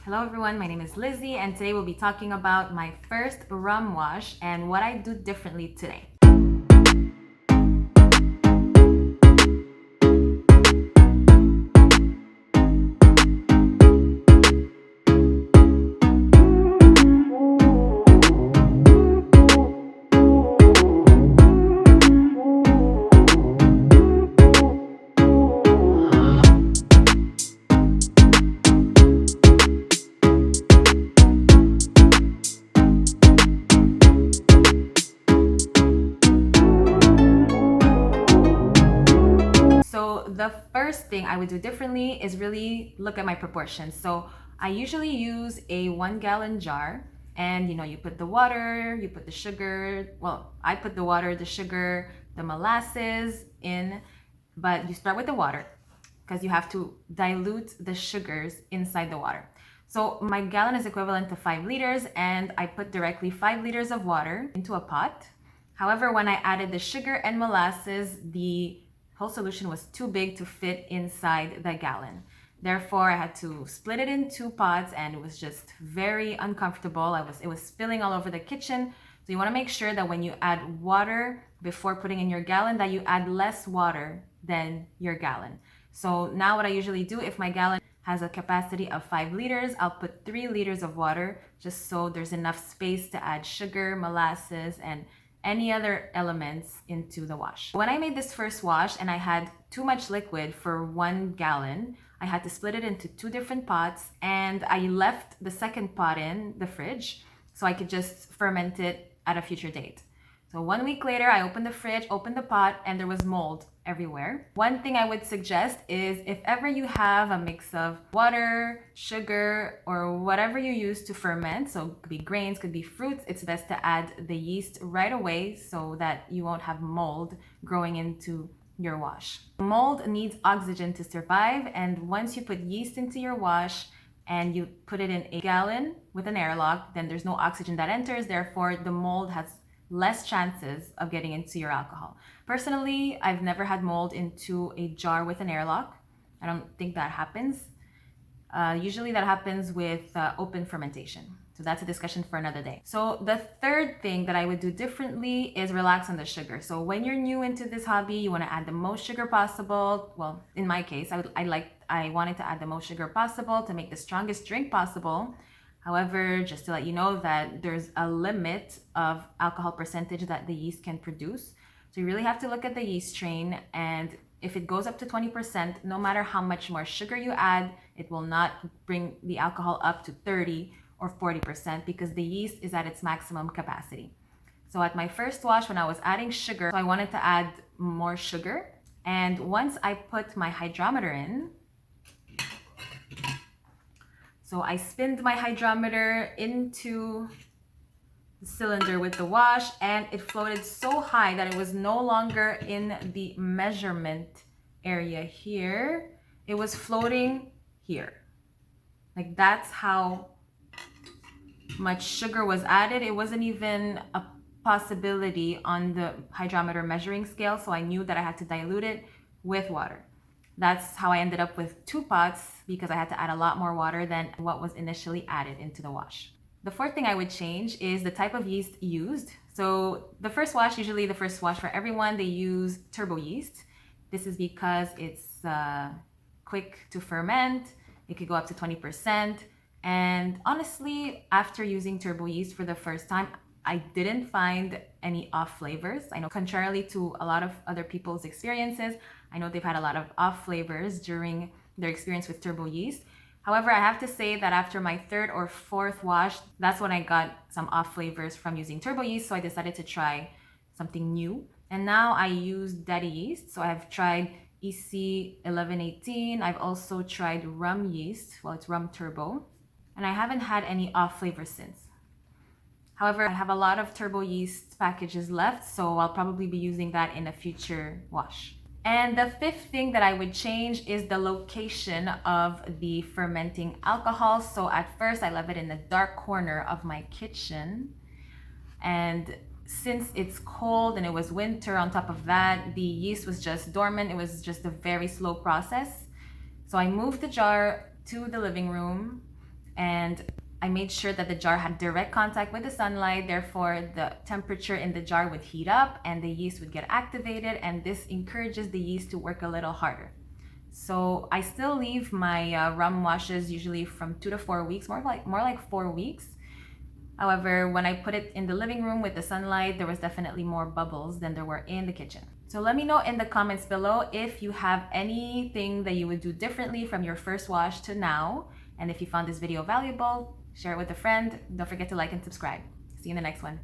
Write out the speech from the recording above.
Hello everyone, my name is Lizzie and today we'll be talking about my first rum wash and what I do differently today. So the first thing I would do differently is really look at my proportions. So I usually use a 1 gallon jar and you put the water, you put the sugar. Well, I put the water, the sugar, the molasses in, but you start with the water because you have to dilute the sugars inside the water. So my gallon is equivalent to 5 liters and I put directly 5 liters of water into a pot. However, when I added the sugar and molasses, the whole solution was too big to fit inside the gallon. Therefore, I had to split it in 2 pots and it was just very uncomfortable. It was spilling all over the kitchen. So you want to make sure that when you add water before putting in your gallon, that you add less water than your gallon. So now what I usually do, if my gallon has a capacity of 5 liters, I'll put 3 liters of water just so there's enough space to add sugar, molasses, and any other elements into the wash. When I made this first wash and I had too much liquid for 1 gallon, I had to split it into 2 different pots and I left the second pot in the fridge so I could just ferment it at a future date. So 1 week later, I opened the fridge, opened the pot, and there was mold everywhere. One thing I would suggest is if ever you have a mix of water, sugar, or whatever you use to ferment, so it could be grains, could be fruits, it's best to add the yeast right away so that you won't have mold growing into your wash. Mold needs oxygen to survive, and once you put yeast into your wash and you put it in a gallon with an airlock, then there's no oxygen that enters, therefore the mold has less chances of getting into your alcohol. Personally, I've never had mold into a jar with an airlock. I don't think that happens. Usually that happens with open fermentation. So that's a discussion for another day. So the third thing that I would do differently is relax on the sugar. So when you're new into this hobby, you want to add the most sugar possible. Well, in my case, I wanted to add the most sugar possible to make the strongest drink possible. However, just to let you know that there's a limit of alcohol percentage that the yeast can produce. So you really have to look at the yeast strain, and if it goes up to 20%, no matter how much more sugar you add, it will not bring the alcohol up to 30 or 40% because the yeast is at its maximum capacity. So at my first wash, when I was adding sugar, so I wanted to add more sugar. And once I put my hydrometer in, so I spinned my hydrometer into the cylinder with the wash and it floated so high that it was no longer in the measurement area here. It was floating here. Like that's how much sugar was added. It wasn't even a possibility on the hydrometer measuring scale, so I knew that I had to dilute it with water. That's how I ended up with 2 pots because I had to add a lot more water than what was initially added into the wash. The fourth thing I would change is the type of yeast used. So the first wash for everyone, they use turbo yeast. This is because it's quick to ferment. It could go up to 20%. And honestly, after using turbo yeast for the first time, I didn't find any off flavors. I know contrarily to a lot of other people's experiences, I know they've had a lot of off flavors during their experience with turbo yeast. However, I have to say that after my 3rd or 4th wash, that's when I got some off flavors from using turbo yeast. So I decided to try something new. And now I use daddy yeast. So I've tried EC 1118. I've also tried rum yeast. Well, it's rum turbo. And I haven't had any off flavors since. However, I have a lot of turbo yeast packages left, so I'll probably be using that in a future wash. And the 5th thing that I would change is the location of the fermenting alcohol. So at first I left it in the dark corner of my kitchen. And since it's cold and it was winter on top of that, the yeast was just dormant. It was just a very slow process. So I moved the jar to the living room And I made sure that the jar had direct contact with the sunlight, therefore the temperature in the jar would heat up and the yeast would get activated, and this encourages the yeast to work a little harder. So I still leave my rum washes usually from 2 to 4 weeks, more like 4 weeks. However, when I put it in the living room with the sunlight, there was definitely more bubbles than there were in the kitchen. So let me know in the comments below if you have anything that you would do differently from your first wash to now. And if you found this video valuable, share it with a friend. Don't forget to like and subscribe. See you in the next one.